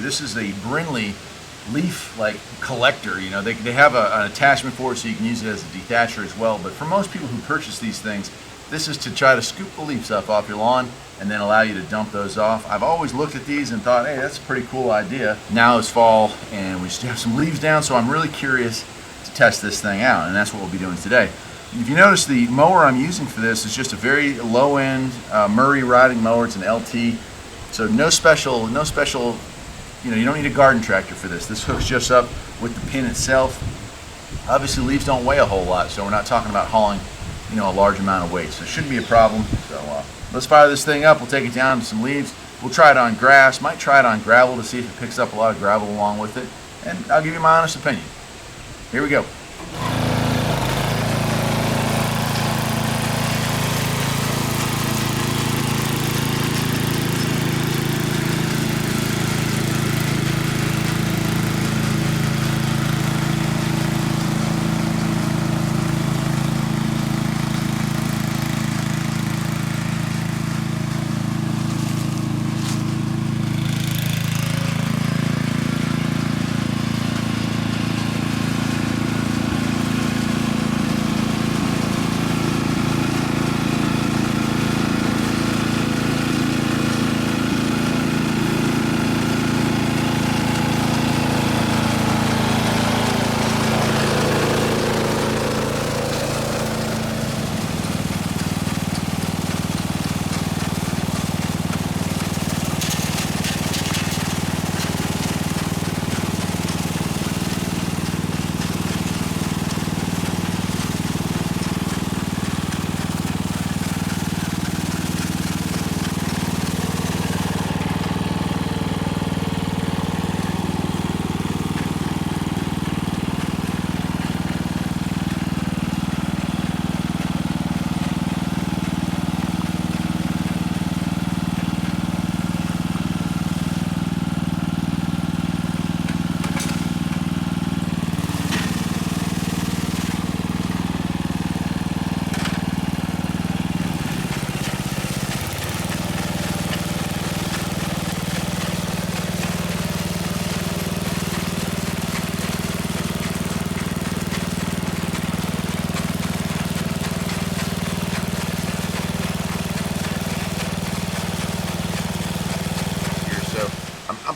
This is a Brinly leaf collector. You know, they have an attachment for it so you can use it as a detacher as well. But for most people who purchase these things, this is to try to scoop the leaves up off your lawn and then allow you to dump those off. I've always looked at these and thought, hey, that's a pretty cool idea. Now it's fall and we still have some leaves down, so I'm really curious to test this thing out, and that's what we'll be doing today. If you notice, the mower I'm using for this is just a very low-end Murray riding mower. It's an LT, so no special, you know, you don't need a garden tractor for this. This hooks just up with the pin itself. Obviously, leaves don't weigh a whole lot, so we're not talking about hauling, you know, a large amount of weight, so it shouldn't be a problem. So let's fire this thing up. We'll take it down to some leaves. We'll try it on grass. Might try it on gravel to see if it picks up a lot of gravel along with it, and I'll give you my honest opinion. Here we go.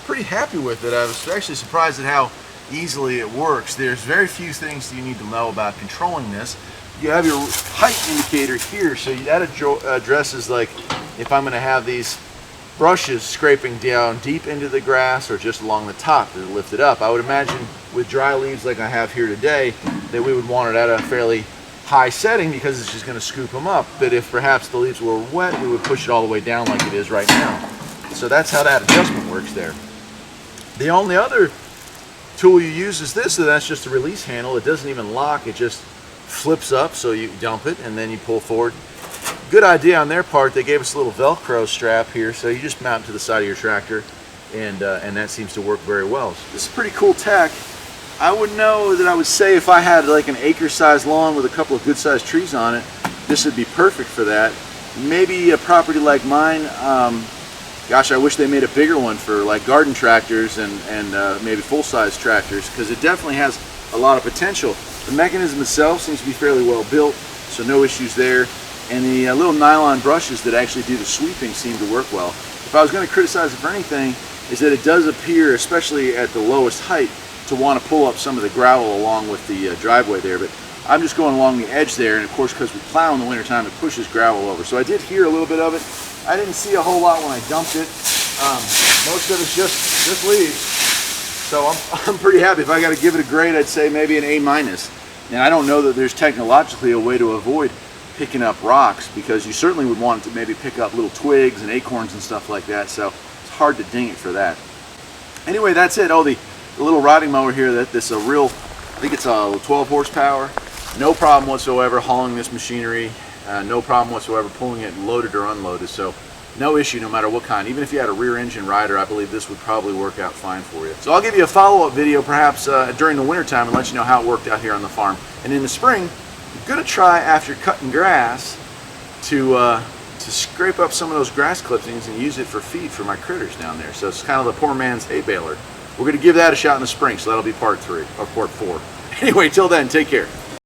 Pretty happy with it. I was actually surprised at how easily it works. There's very few things you need to know about controlling this. You have your height indicator here, so that addresses like if I'm going to have these brushes scraping down deep into the grass or just along the top to lift it up. I would imagine with dry leaves like I have here today that we would want it at a fairly high setting because it's just going to scoop them up. But if perhaps the leaves were wet, we would push it all the way down like it is right now. So that's how that adjustment works there. The only other tool you use is this, so that's just a release handle. It doesn't even lock, it just flips up, so you dump it and then you pull forward. Good idea on their part. They gave us a little Velcro strap here, so you just mount it to the side of your tractor, and that seems to work very well. This is pretty cool tech. I would know that I would say if I had like an acre-sized lawn with a couple of good-sized trees on it, this would be perfect for that. Maybe a property like mine, gosh, I wish they made a bigger one for like garden tractors and maybe full-size tractors, because it definitely has a lot of potential. The mechanism itself seems to be fairly well built, so no issues there. And the little nylon brushes that actually do the sweeping seem to work well. If I was going to criticize it for anything, is that it does appear, especially at the lowest height, to want to pull up some of the gravel along with the driveway there. But I'm just going along the edge there, and of course because we plow in the wintertime, it pushes gravel over. So I did hear a little bit of it. I didn't see a whole lot when I dumped it. Most of it's just leaves. So I'm pretty happy. If I got to give it a grade, I'd say maybe an A-. And I don't know that there's technologically a way to avoid picking up rocks, because you certainly would want it to maybe pick up little twigs and acorns and stuff like that. So it's hard to ding it for that. Anyway, that's it. Oh, the little riding mower here, that's a real, I think it's a 12 horsepower. No problem whatsoever hauling this machinery. No problem whatsoever pulling it loaded or unloaded. So no issue no matter what kind. Even if you had a rear engine rider, I believe this would probably work out fine for you. So I'll give you a follow-up video perhaps during the winter time and let you know how it worked out here on the farm. And in the spring, I'm going to try, after cutting grass, to to scrape up some of those grass clippings and use it for feed for my critters down there. So it's kind of the poor man's hay baler. We're going to give that a shot in the spring, so that'll be part 3 or part 4. Anyway, till then, take care.